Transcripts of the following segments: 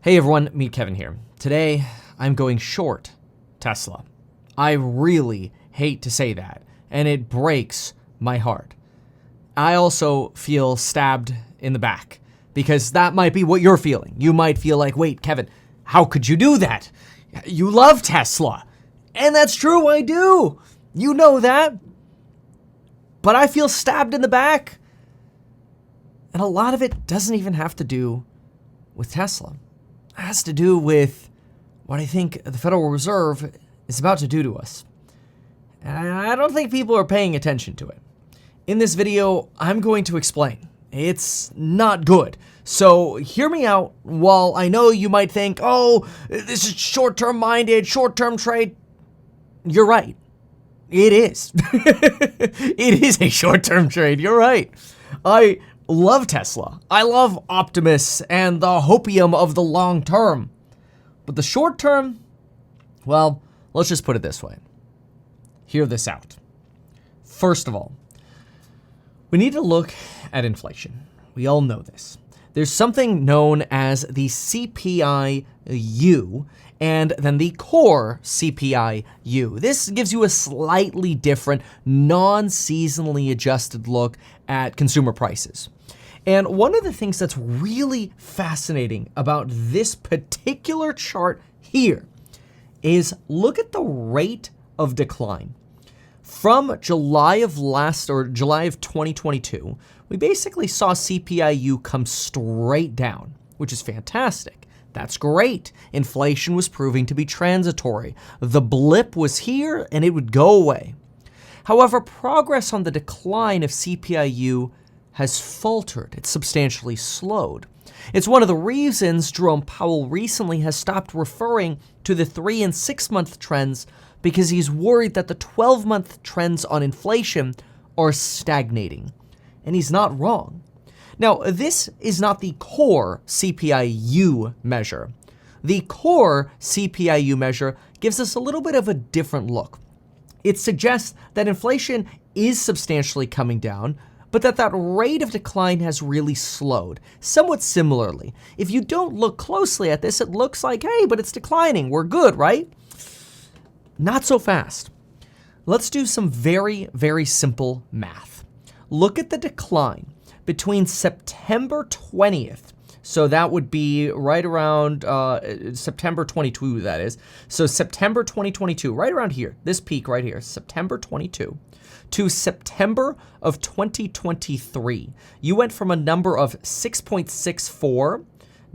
Hey everyone, Meet Kevin here. Today, I'm going short Tesla. I really hate to say that, and it breaks my heart. I also feel stabbed in the back, because that might be what you're feeling. You might feel like, wait, Kevin, how could you do that? You love Tesla. And that's true, I do. You know that. But I feel stabbed in the back. And a lot of it doesn't even have to do with Tesla. It has to do with what I think the Federal Reserve is about to do to us. And I don't think people are paying attention to it. In this video, I'm going to explain. It's not good. So hear me out. While I know you might think, oh, this is short-term minded, short-term trade. You're right. It is. It is a short-term trade. You're right. I love Tesla. I love Optimus and the hopium of the long term. But the short term, well, let's just put it this way. Hear this out. First of all, we need to look at inflation. We all know this. There's something known as the CPI-U and then the core CPI-U. This gives you a slightly different, non-seasonally adjusted look at consumer prices. And one of the things that's really fascinating about this particular chart here is look at the rate of decline. From July of 2022, we basically saw CPI-U come straight down, which is fantastic. That's great. Inflation was proving to be transitory. The blip was here and it would go away. However, progress on the decline of CPI-U has faltered. It's substantially slowed. It's one of the reasons Jerome Powell recently has stopped referring to the 3 and 6 month trends, because he's worried that the 12-month trends on inflation are stagnating. And he's not wrong. Now, this is not the core CPI-U measure. The core CPI-U measure gives us a little bit of a different look. It suggests that inflation is substantially coming down, but that rate of decline has really slowed, somewhat similarly. If you don't look closely at this, it looks like, hey, but it's declining. We're good, right? Not so fast. Let's do some very, very simple math. Look at the decline between September 20th. So that would be right around September 22, that is. So September 2022, right around here, this peak right here, September 22, to September of 2023. You went from a number of 6.64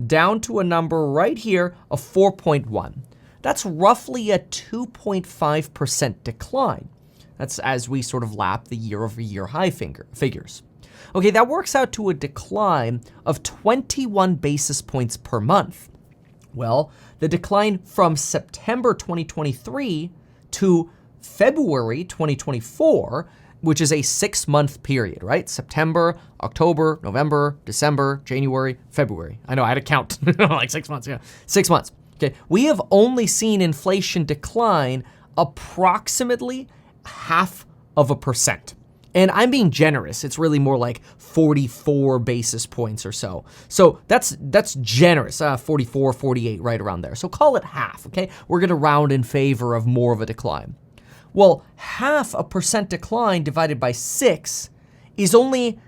down to a number right here of 4.1. That's roughly a 2.5% decline. That's as we sort of lap the year-over-year high figures. Okay, that works out to a decline of 21 basis points per month. Well, the decline from September 2023 to February 2024, which is a 6-month period, right? September, October, November, December, January, February. I know, I had to count like 6 months, yeah. 6 months. Okay, we have only seen inflation decline approximately 0.5%. And I'm being generous. It's really more like 44 basis points or so. So that's generous, 44, 48, right around there. So call it half, okay? We're gonna round in favor of more of a decline. Well, 0.5% decline divided by 6 is only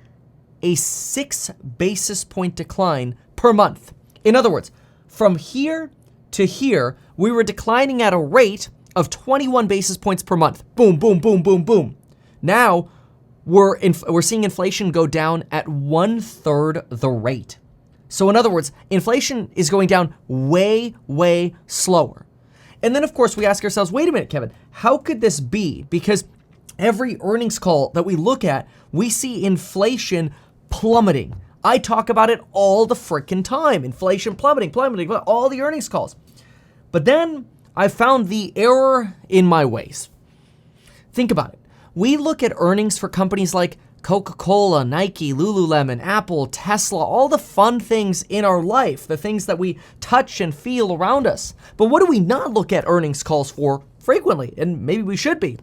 a 6 basis point decline per month. In other words, from here to here, we were declining at a rate of 21 basis points per month. Boom, boom, boom, boom, boom. Now, we're seeing inflation go down at 1/3 the rate. So in other words, inflation is going down way, way slower. And then of course we ask ourselves, wait a minute, Kevin, how could this be? Because every earnings call that we look at, we see inflation plummeting. I talk about it all the frickin' time. Inflation plummeting, all the earnings calls. But then I found the error in my ways. Think about it. We look at earnings for companies like Coca-Cola, Nike, Lululemon, Apple, Tesla, all the fun things in our life, the things that we touch and feel around us. But what do we not look at earnings calls for frequently? And maybe we should be.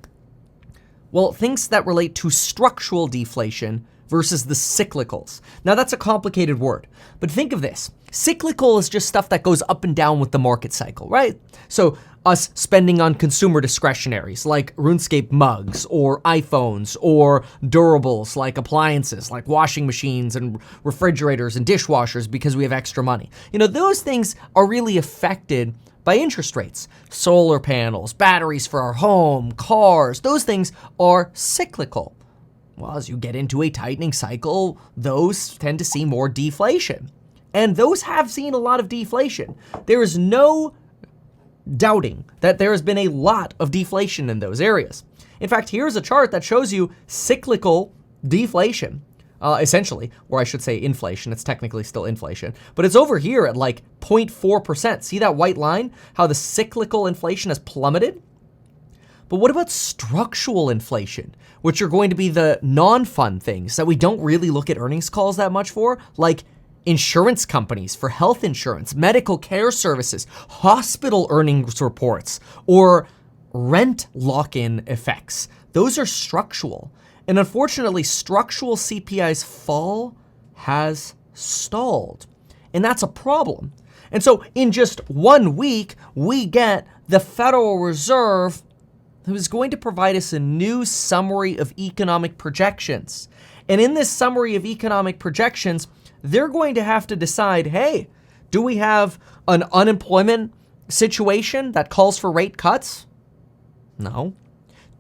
Well, things that relate to structural deflation versus the cyclicals. Now that's a complicated word, but think of this. Cyclical is just stuff that goes up and down with the market cycle, right? So us spending on consumer discretionaries like RuneScape mugs or iPhones or durables like appliances, like washing machines and refrigerators and dishwashers because we have extra money. Those things are really affected by interest rates. Solar panels, batteries for our home, cars, those things are cyclical. Well, as you get into a tightening cycle, those tend to see more deflation. And those have seen a lot of deflation. There is no doubting that there has been a lot of deflation in those areas. In fact, here's a chart that shows you cyclical deflation, essentially, or I should say inflation. It's technically still inflation, but it's over here at like 0.4%. See that white line? How the cyclical inflation has plummeted? But what about structural inflation, which are going to be the non-fun things that we don't really look at earnings calls that much for, like insurance companies for health insurance, medical care services, hospital earnings reports, or rent lock-in effects. Those are structural. And unfortunately, structural CPI's fall has stalled. And that's a problem. And so in just 1 week, we get the Federal Reserve who is going to provide us a new summary of economic projections. And in this summary of economic projections, they're going to have to decide, hey, do we have an unemployment situation that calls for rate cuts? No.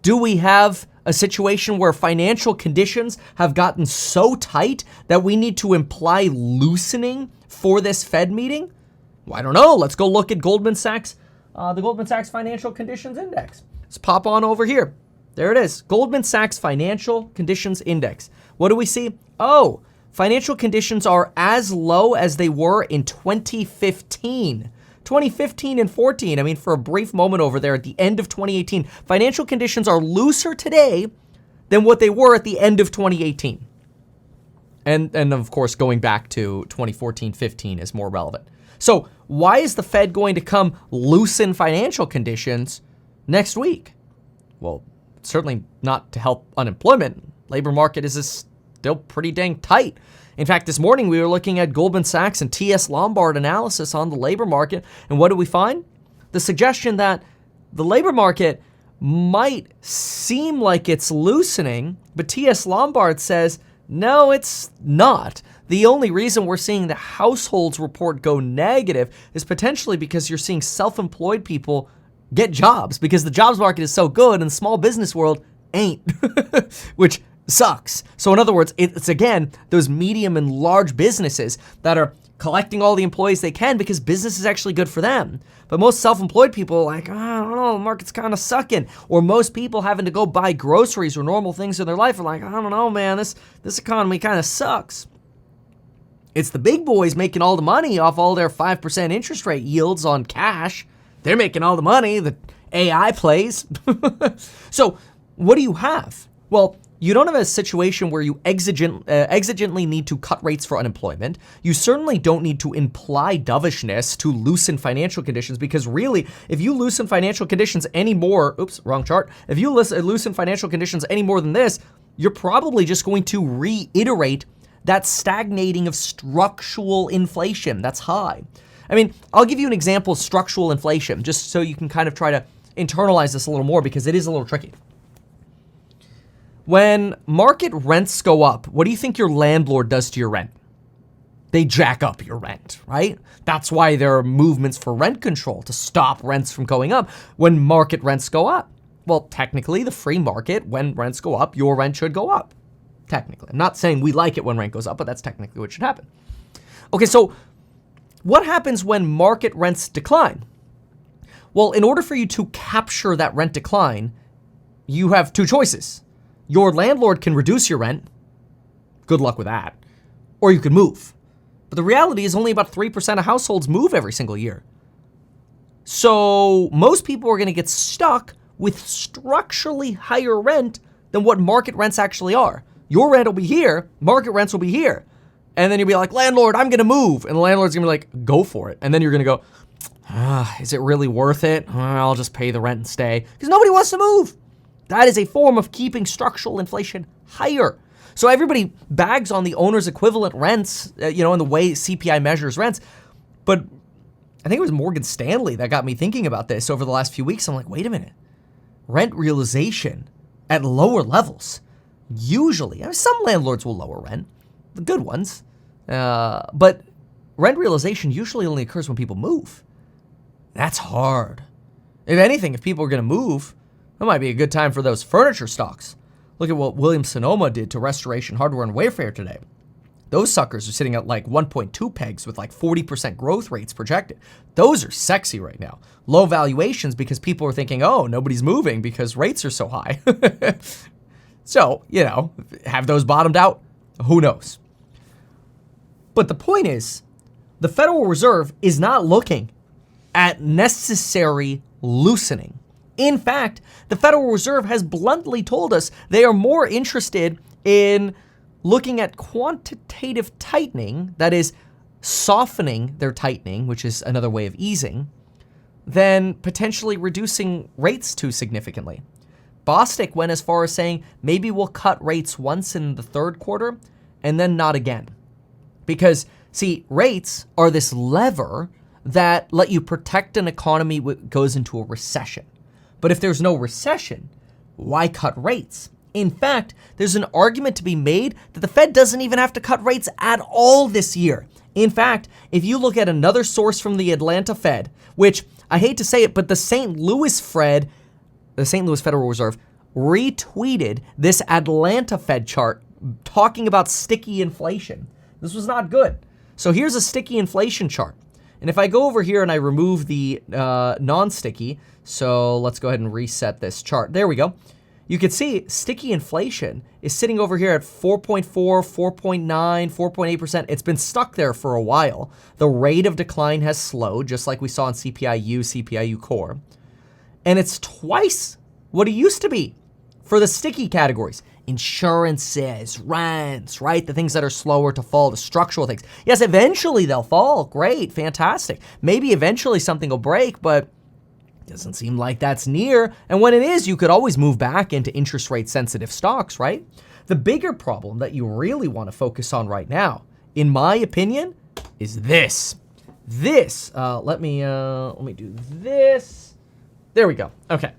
Do we have a situation where financial conditions have gotten so tight that we need to imply loosening for this Fed meeting? Well, I don't know. Let's go look at Goldman Sachs, the Goldman Sachs Financial Conditions Index. Let's pop on over here. There it is. Goldman Sachs Financial Conditions Index. What do we see? Oh, financial conditions are as low as they were in 2015. 2015 and 14. I mean, for a brief moment over there at the end of 2018, financial conditions are looser today than what they were at the end of 2018. And of course, going back to 2014-15 is more relevant. So why is the Fed going to come loosen financial conditions next week? Well, certainly not to help unemployment. Labor market is still pretty dang tight. In fact, this morning we were looking at Goldman Sachs and TS Lombard analysis on the labor market. And what do we find? The suggestion that the labor market might seem like it's loosening, but TS Lombard says, no, it's not. The only reason we're seeing the households report go negative is potentially because you're seeing self-employed people get jobs because the jobs market is so good and the small business world ain't, which sucks. So in other words, it's again, those medium and large businesses that are collecting all the employees they can because business is actually good for them. But most self-employed people are like, I don't know, the market's kind of sucking. Or most people having to go buy groceries or normal things in their life are like, I don't know, man, this economy kind of sucks. It's the big boys making all the money off all their 5% interest rate yields on cash. They're making all the money, the AI plays. So what do you have? Well, you don't have a situation where you exigently need to cut rates for unemployment. You certainly don't need to imply dovishness to loosen financial conditions because really, if you loosen financial conditions any more, oops, wrong chart. If you loosen financial conditions any more than this, you're probably just going to reiterate that stagnating of structural inflation that's high. I mean, I'll give you an example of structural inflation just so you can kind of try to internalize this a little more because it is a little tricky. When market rents go up, what do you think your landlord does to your rent? They jack up your rent, right? That's why there are movements for rent control to stop rents from going up when market rents go up. Well, technically, the free market, when rents go up, your rent should go up. Technically. I'm not saying we like it when rent goes up, but that's technically what should happen. Okay, so what happens when market rents decline? Well, in order for you to capture that rent decline, you have two choices. Your landlord can reduce your rent. Good luck with that. Or you can move. But the reality is only about 3% of households move every single year. So most people are going to get stuck with structurally higher rent than what market rents actually are. Your rent will be here, market rents will be here. And then you'll be like, landlord, I'm going to move. And the landlord's going to be like, go for it. And then you're going to go, is it really worth it? I'll just pay the rent and stay. Because nobody wants to move. That is a form of keeping structural inflation higher. So everybody bags on the owner's equivalent rents, and the way CPI measures rents. But I think it was Morgan Stanley that got me thinking about this over the last few weeks. I'm like, wait a minute. Rent realization at lower levels. Usually, some landlords will lower rent, the good ones. But rent realization usually only occurs when people move. That's hard. If anything, if people are going to move, that might be a good time for those furniture stocks. Look at what Williams-Sonoma did to Restoration Hardware and Wayfair today. Those suckers are sitting at like 1.2 pegs with like 40% growth rates projected. Those are sexy right now. Low valuations because people are thinking, oh, nobody's moving because rates are so high. So, have those bottomed out? Who knows? But the point is, the Federal Reserve is not looking at necessary loosening. In fact, the Federal Reserve has bluntly told us they are more interested in looking at quantitative tightening, that is, softening their tightening, which is another way of easing, than potentially reducing rates too significantly. Bostic went as far as saying maybe we'll cut rates once in the third quarter and then not again. Because, see, rates are this lever that let you protect an economy that goes into a recession. But if there's no recession, why cut rates? In fact, there's an argument to be made that the Fed doesn't even have to cut rates at all this year. In fact, if you look at another source from the Atlanta Fed, which I hate to say it, but the St. Louis Federal Reserve retweeted this Atlanta Fed chart talking about sticky inflation. This was not good. So here's a sticky inflation chart. And if I go over here and I remove the non-sticky, so let's go ahead and reset this chart. There we go. You can see sticky inflation is sitting over here at 4.4, 4.9, 4.8%. It's been stuck there for a while. The rate of decline has slowed, just like we saw in CPI-U, CPI-U core. And it's twice what it used to be for the sticky categories. Insurances, rents, right? The things that are slower to fall, the structural things. Yes, eventually they'll fall. Great, fantastic. Maybe eventually something will break, but doesn't seem like that's near. And when it is, you could always move back into interest rate sensitive stocks, right? The bigger problem that you really want to focus on right now, in my opinion, is this. Let me do this. There we go. Okay.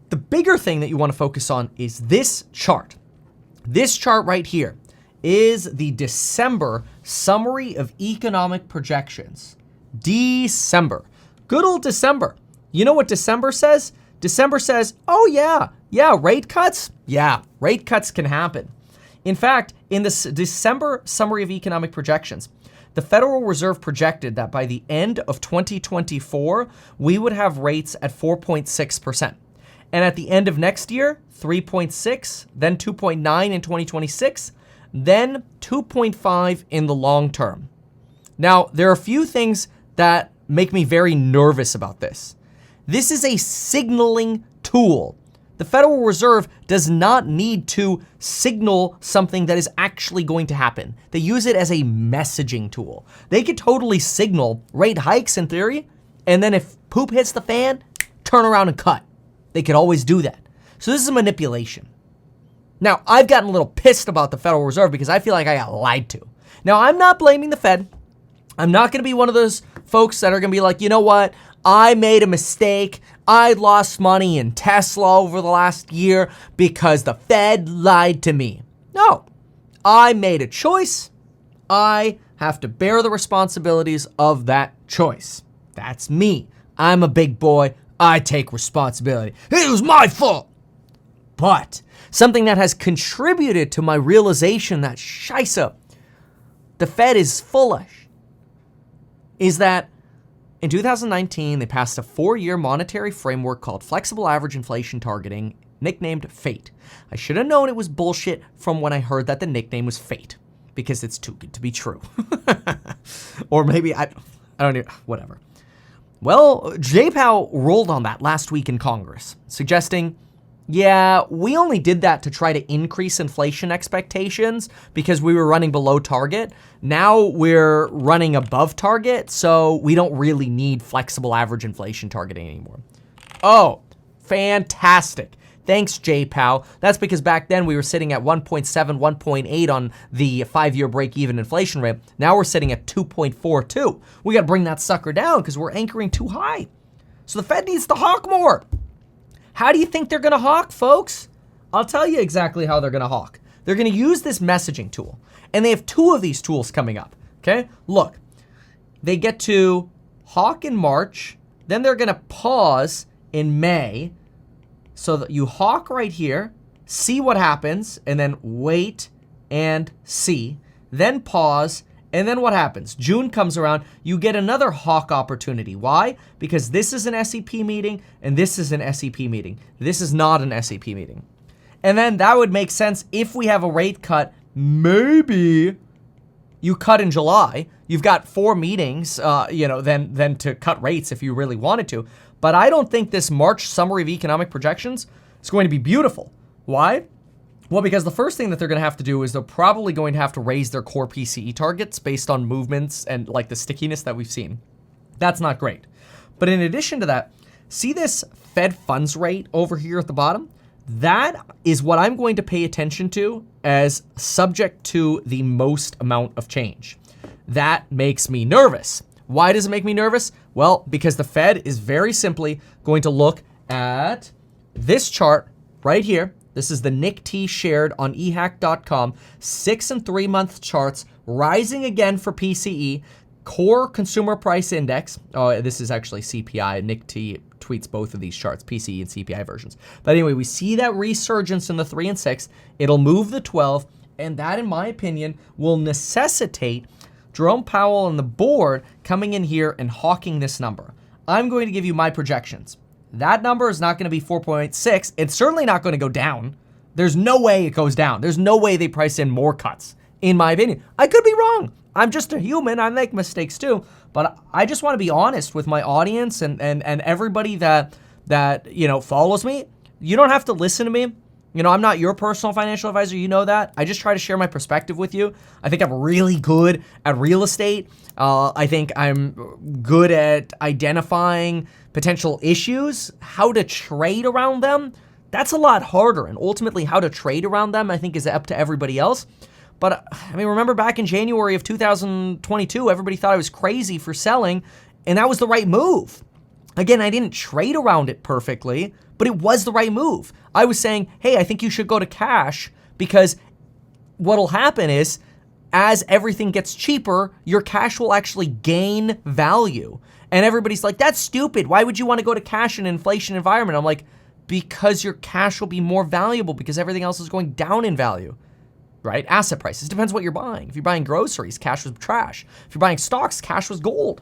The bigger thing that you want to focus on is this chart. This chart right here is the December summary of economic projections. December. Good old December. You know what December says? December says, oh yeah, rate cuts? Yeah, rate cuts can happen. In fact, in this December summary of economic projections, the Federal Reserve projected that by the end of 2024, we would have rates at 4.6%. And at the end of next year, 3.6, then 2.9 in 2026, then 2.5 in the long term. Now, there are a few things that make me very nervous about this. This is a signaling tool. The Federal Reserve does not need to signal something that is actually going to happen. They use it as a messaging tool. They could totally signal rate hikes in theory, and then if poop hits the fan, turn around and cut. They could always do that. So this is a manipulation. Now, I've gotten a little pissed about the Federal Reserve because I feel like I got lied to. Now, I'm not blaming the Fed. I'm not going to be one of those folks that are going to be like, you know what? I made a mistake. I lost money in Tesla over the last year because the Fed lied to me. No, I made a choice. I have to bear the responsibilities of that choice. That's me. I'm a big boy. I take responsibility. It was my fault. But something that has contributed to my realization that scheisse, the Fed is foolish, is that in 2019, they passed a 4-year monetary framework called Flexible Average Inflation Targeting, nicknamed FATE. I should have known it was bullshit from when I heard that the nickname was FATE, because it's too good to be true. Or maybe, I don't know, whatever. Well, Jay Powell rolled on that last week in Congress, suggesting, yeah, we only did that to try to increase inflation expectations because we were running below target. Now we're running above target, so we don't really need flexible average inflation targeting anymore. Oh, fantastic. Thanks, J-Pow. That's because back then we were sitting at 1.7, 1.8 on the 5-year break-even inflation rate. Now we're sitting at 2.42. We got to bring that sucker down because we're anchoring too high. So the Fed needs to hawk more. How do you think they're going to hawk, folks? I'll tell you exactly how they're going to hawk. They're going to use this messaging tool. And they have 2 of these tools coming up, okay? Look, they get to hawk in March. Then they're going to pause in May. So that you hawk right here, see what happens, and then wait and see. Then pause, and then what happens? June comes around, you get another hawk opportunity. Why? Because this is an SEP meeting, and this is an SEP meeting. This is not an SEP meeting. And then that would make sense if we have a rate cut. Maybe you cut in July. You've got 4 meetings, then to cut rates if you really wanted to. But I don't think this March summary of economic projections is going to be beautiful. Why? Well, because the first thing that they're going to have to do is they're probably going to have to raise their core PCE targets based on movements and like the stickiness that we've seen. That's not great. But in addition to that, see this Fed funds rate over here at the bottom? That is what I'm going to pay attention to as subject to the most amount of change. That makes me nervous. Why does it make me nervous? Well, because the Fed is very simply going to look at this chart right here. This is the Nick T shared on ehack.com. 6 and 3 month charts rising again for PCE. Core Consumer Price Index. Oh, this is actually CPI. Nick T tweets both of these charts, PCE and CPI versions. But anyway, we see that resurgence in the 3 and 6. It'll move the 12. And that, in my opinion, will necessitate Jerome Powell and the board coming in here and hawking this number. I'm going to give you my projections. That number is not going to be 4.6. It's certainly not going to go down. There's no way it goes down. There's no way they price in more cuts, in my opinion. I could be wrong. I'm just a human. I make mistakes too. But I just want to be honest with my audience and everybody that follows me. You don't have to listen to me. I'm not your personal financial advisor. You know that. I just try to share my perspective with you. I think I'm really good at real estate. I think I'm good at identifying potential issues, how to trade around them. That's a lot harder. And ultimately, how to trade around them, I think, is up to everybody else. But remember back in January of 2022, everybody thought I was crazy for selling, and that was the right move. Again, I didn't trade around it perfectly, but it was the right move. I was saying, hey, I think you should go to cash because what'll happen is as everything gets cheaper, your cash will actually gain value. And everybody's like, that's stupid. Why would you want to go to cash in an inflation environment? I'm like, because your cash will be more valuable because everything else is going down in value, right? Asset prices. Depends what you're buying. If you're buying groceries, cash was trash. If you're buying stocks, cash was gold.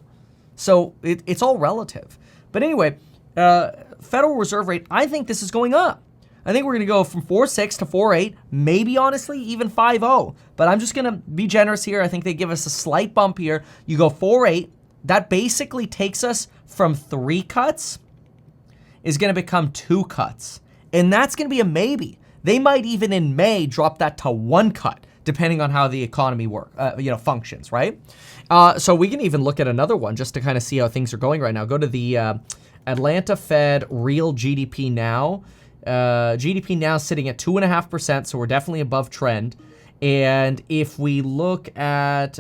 So it's all relative. But anyway, Federal Reserve rate, I think this is going up. I think we're going to go from 4.6 to 4.8, maybe honestly even 5.0. But I'm just going to be generous here. I think they give us a slight bump here. You go 4.8. That basically takes us from 3 cuts is going to become 2 cuts. And that's going to be a maybe. They might even in May drop that to 1 cut, depending on how the economy functions, right? So we can even look at another one just to kind of see how things are going right now. Go to the Atlanta Fed real GDP now. GDP now sitting at 2.5%, so we're definitely above trend. And if we look at,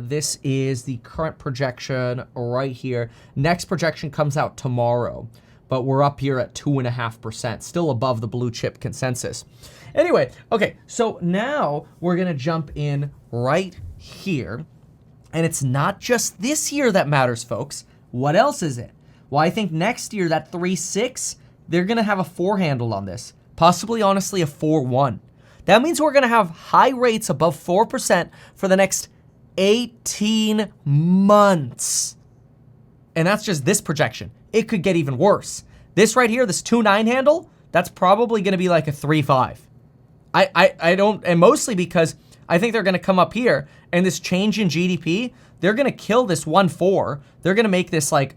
this is the current projection right here. Next projection comes out tomorrow, but we're up here at 2.5%, still above the blue chip consensus. Anyway, okay, so now we're gonna jump in right here. And it's not just this year that matters, folks. What else is it? Well, I think next year, that 3.6, they're going to have a 4 handle on this. Possibly, honestly, a 4.1. That means we're going to have high rates above 4% for the next 18 months. And that's just this projection. It could get even worse. This right here, this 2.9 handle, that's probably going to be like a 3.5. I don't, and mostly because I think they're going to come up here and this change in GDP, they're going to kill this 1.4. They're going to make this like,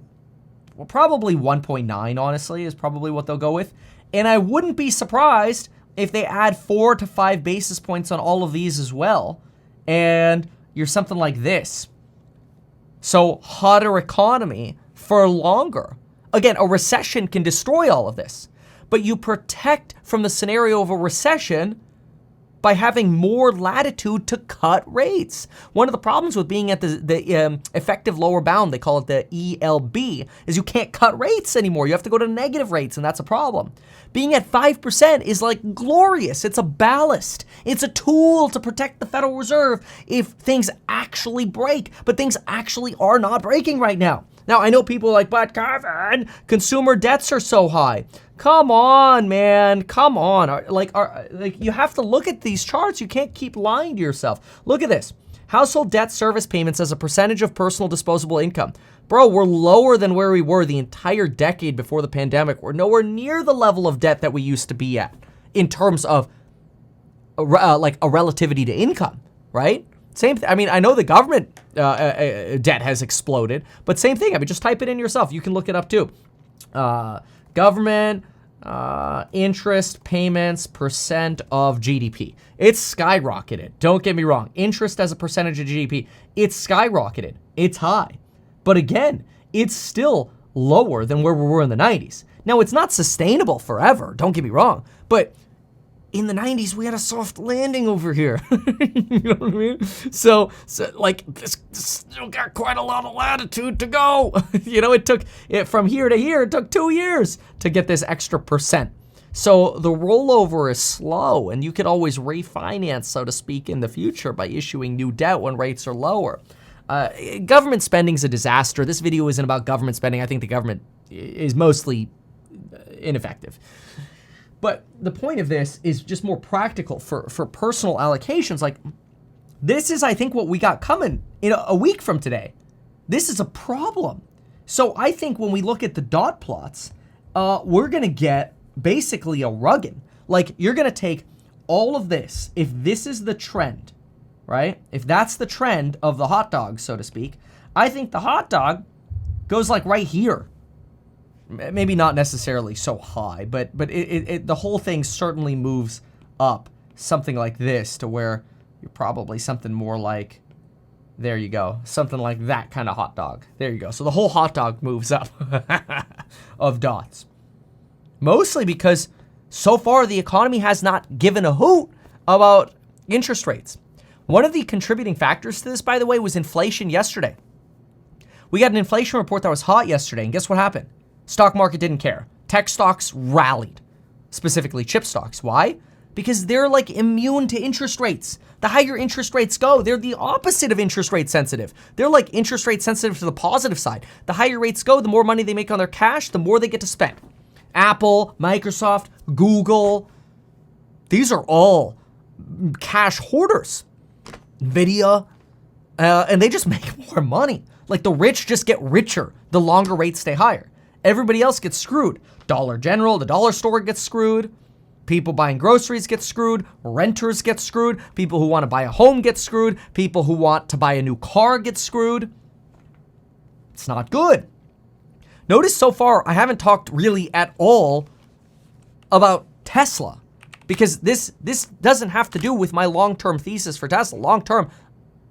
well, probably 1.9, honestly, is probably what they'll go with. And I wouldn't be surprised if they add 4 to 5 basis points on all of these as well. And you're something like this. So hotter economy for longer. Again, a recession can destroy all of this. but you protect from the scenario of a recession by having more latitude to cut rates. One of the problems with being at the effective lower bound, they call it the ELB, is you can't cut rates anymore. You have to go to negative rates, and that's a problem. Being at 5% is like glorious. It's a ballast. It's a tool to protect the Federal Reserve if things actually break, but things actually are not breaking right now. Now, I know people are like, but Kevin, consumer debts are so high. Come on, man. Come on. Like, you have to look at these charts. You can't keep lying to yourself. Look at this. Household debt service payments as a percentage of personal disposable income. Bro, we're lower than where we were the entire decade before the pandemic. We're nowhere near the level of debt that we used to be at in terms of like a relativity to income, right? Same thing. I mean, I know the government debt has exploded, but same thing. I mean, just type it in yourself. You can look it up too. Government interest payments percent of GDP. It's skyrocketed. Don't get me wrong. Interest as a percentage of GDP, it's skyrocketed. It's high. But again, it's still lower than where we were in the 90s. Now, it's not sustainable forever. Don't get me wrong. But in the 90s, we had a soft landing over here. You know what I mean? So like, this still got quite a lot of latitude to go. You know, it took from here to here, it took 2 years to get this extra percent. So the rollover is slow, and you could always refinance, so to speak, in the future by issuing new debt when rates are lower. Government spending is a disaster. This video isn't about government spending. I think the government is mostly ineffective. But the point of this is just more practical for personal allocations. Like, this is, I think, what we got coming in a week from today. This is a problem. So I think when we look at the dot plots, we're going to get basically a rugged. Like, you're going to take all of this. If this is the trend, right? If that's the trend of the hot dog, so to speak, I think the hot dog goes like right here. Maybe not necessarily so high, but the whole thing certainly moves up something like this to where you're probably something more like, there you go, something like that kind of hot dog. There you go. So the whole hot dog moves up of dots. Mostly because so far the economy has not given a hoot about interest rates. One of the contributing factors to this, by the way, was inflation yesterday. We got an inflation report that was hot yesterday, and guess what happened? Stock market didn't care. Tech stocks rallied, specifically chip stocks. Why? Because they're like immune to interest rates. The higher interest rates go, they're the opposite of interest rate sensitive. They're like interest rate sensitive to the positive side. The higher rates go, the more money they make on their cash, the more they get to spend. Apple, Microsoft, Google, these are all cash hoarders. Nvidia, and they just make more money. Like, the rich just get richer the longer rates stay higher. Everybody else gets screwed. Dollar General, the dollar store gets screwed. People buying groceries get screwed. Renters get screwed. People who want to buy a home get screwed. People who want to buy a new car get screwed. It's not good. Notice so far, I haven't talked really at all about Tesla, because this doesn't have to do with my long-term thesis for Tesla. Long-term,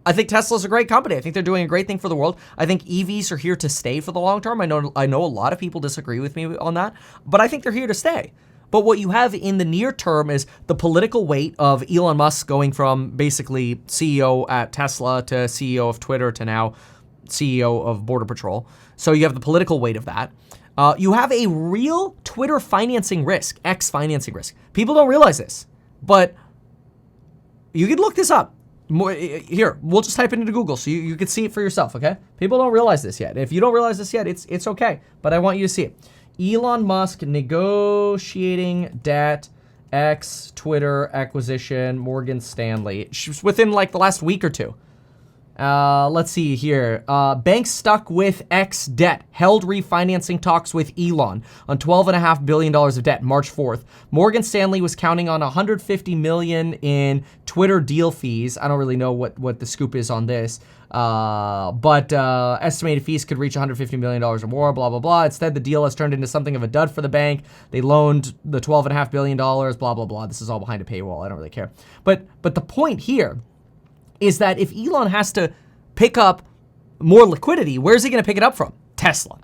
I think Tesla's a great company. I think they're doing a great thing for the world. I think EVs are here to stay for the long term. I know a lot of people disagree with me on that, but I think they're here to stay. But what you have in the near term is the political weight of Elon Musk going from basically CEO at Tesla to CEO of Twitter to now CEO of Border Patrol. So you have the political weight of that. You have a real Twitter financing risk, X financing risk. People don't realize this, but you can look this up. Here, we'll just type it into Google so you can see it for yourself, okay? People don't realize this yet. If you don't realize this yet, it's okay, but I want you to see it. Elon Musk negotiating debt, X, Twitter acquisition, Morgan Stanley. She's within like the last week or two. Let's see here. Banks stuck with X debt, held refinancing talks with Elon on $12.5 billion of debt, March 4th. Morgan Stanley was counting on $150 million in Twitter deal fees. I don't really know what the scoop is on this, but estimated fees could reach $150 million or more, blah, blah, blah. Instead, the deal has turned into something of a dud for the bank. They loaned the $12.5 billion, blah, blah, blah. This is all behind a paywall. I don't really care. But the point here is that if Elon has to pick up more liquidity, where's he going to pick it up from? Tesla.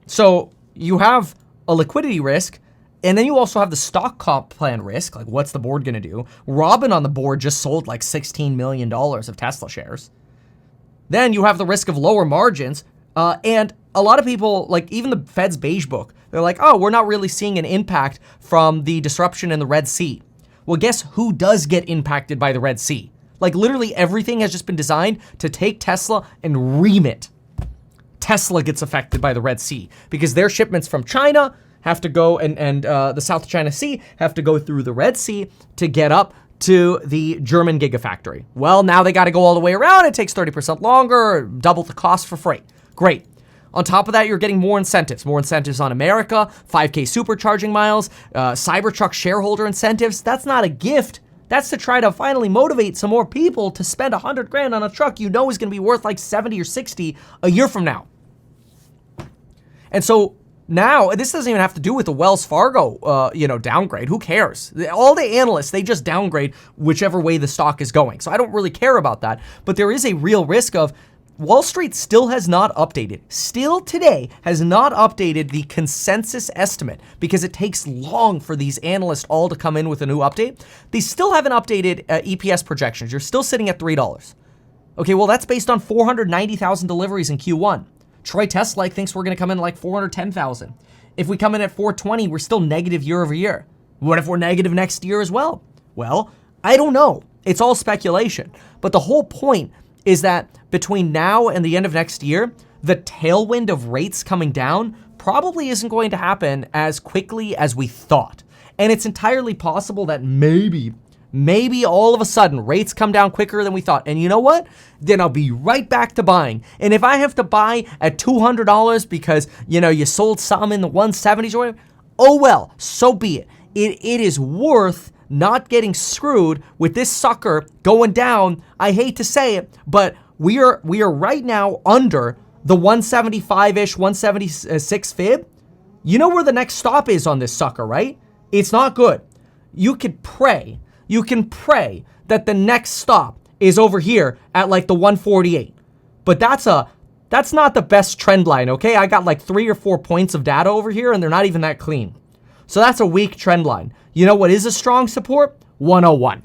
So you have a liquidity risk, And then you also have the stock comp plan risk. Like, what's the board going to do? Robin on the board just sold like $16 million of Tesla shares. Then you have the risk of lower margins. And a lot of people, like even the Fed's beige book, they're like, oh, we're not really seeing an impact from the disruption in the Red Sea. Well, guess who does get impacted by the Red Sea? Like literally everything has just been designed to take Tesla and ream it. Tesla gets affected by the Red Sea because their shipments from China have to go and the South China Sea have to go through the Red Sea to get up to the German Gigafactory. Well, now they got to go all the way around. It takes 30% longer, double the cost for freight. Great. On top of that, you're getting more incentives on America, 5K supercharging miles, Cybertruck shareholder incentives. That's not a gift. That's to try to finally motivate some more people to spend $100,000 on a truck you know is going to be worth like 70 or 60 a year from now. And so now, this doesn't even have to do with the Wells Fargo, downgrade. Who cares? All the analysts, they just downgrade whichever way the stock is going. So I don't really care about that. But there is a real risk of Wall Street still has not updated, still today has not updated the consensus estimate because it takes long for these analysts all to come in with a new update. They still haven't updated EPS projections. You're still sitting at $3. Okay, well, that's based on 490,000 deliveries in Q1. Troy Tesla thinks we're going to come in like 410,000. If we come in at 420, we're still negative year over year. What if we're negative next year as well? Well, I don't know. It's all speculation. But the whole point is that between now and the end of next year, the tailwind of rates coming down probably isn't going to happen as quickly as we thought. And it's entirely possible that maybe all of a sudden rates come down quicker than we thought. And you know what? Then I'll be right back to buying. And if I have to buy at $200 because, you sold some in the 170s or whatever, oh well, so be it. It is worth not getting screwed with this sucker going down. I hate to say it, but we are right now under the 175-ish, 176 fib. You know where the next stop is on this sucker, right? It's not good. You can pray that the next stop is over here at like the 148. But that's not the best trend line, okay? I got like 3 or 4 points of data over here and they're not even that clean. So that's a weak trend line. You know what is a strong support? 101.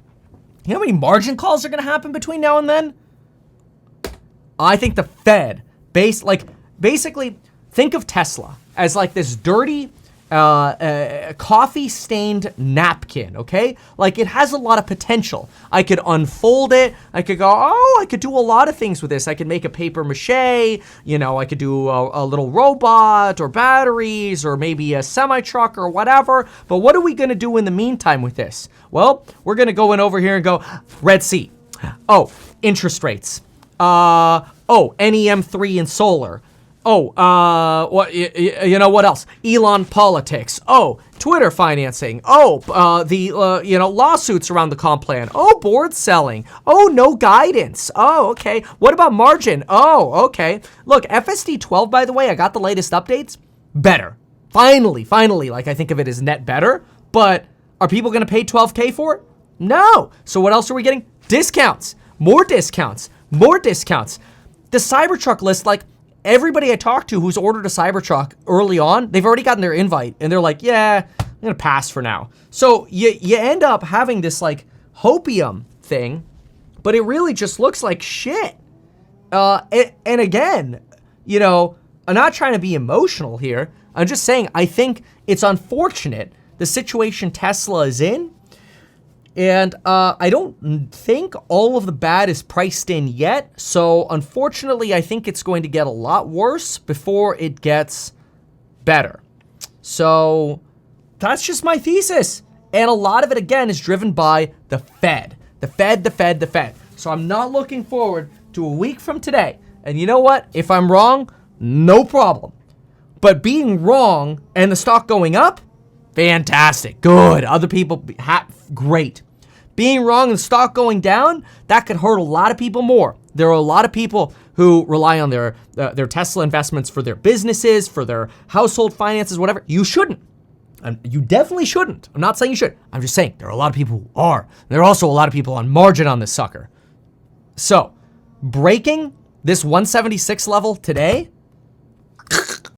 You know how many margin calls are going to happen between now and then? I think the Fed, basically think of Tesla as like this dirty, coffee-stained napkin, okay? Like it has a lot of potential. I could unfold it. I could go, I could do a lot of things with this. I could make a paper mache, I could do a little robot or batteries or maybe a semi-truck or whatever. But what are we going to do in the meantime with this? Well, we're going to go in over here and go, Red Sea. Oh, interest rates. NEM3 and solar. What else? Elon politics. Twitter financing. Lawsuits around the comp plan. Board selling. No guidance. Okay. What about margin? Okay. Look, FSD 12, by the way, I got the latest updates. Better. Finally, like I think of it as net better, but are people going to pay $12K for it? No. So what else are we getting? Discounts. More discounts. The Cybertruck list, like, everybody I talked to who's ordered a Cybertruck early on, they've already gotten their invite and they're like, yeah, I'm going to pass for now. So you end up having this like hopium thing, but it really just looks like shit. And again, I'm not trying to be emotional here. I'm just saying, I think it's unfortunate the situation Tesla is in. And I don't think all of the bad is priced in yet. So unfortunately, I think it's going to get a lot worse before it gets better. So that's just my thesis. And a lot of it, again, is driven by the Fed. The Fed. So I'm not looking forward to a week from today. And you know what? If I'm wrong, no problem. But being wrong and the stock going up, fantastic, good. Other people, great. Being wrong and the stock going down, that could hurt a lot of people more. There are a lot of people who rely on their Tesla investments for their businesses, for their household finances, whatever. You shouldn't. You definitely shouldn't. I'm not saying you should. I'm just saying there are a lot of people who are. There are also a lot of people on margin on this sucker. So, breaking this 176 level today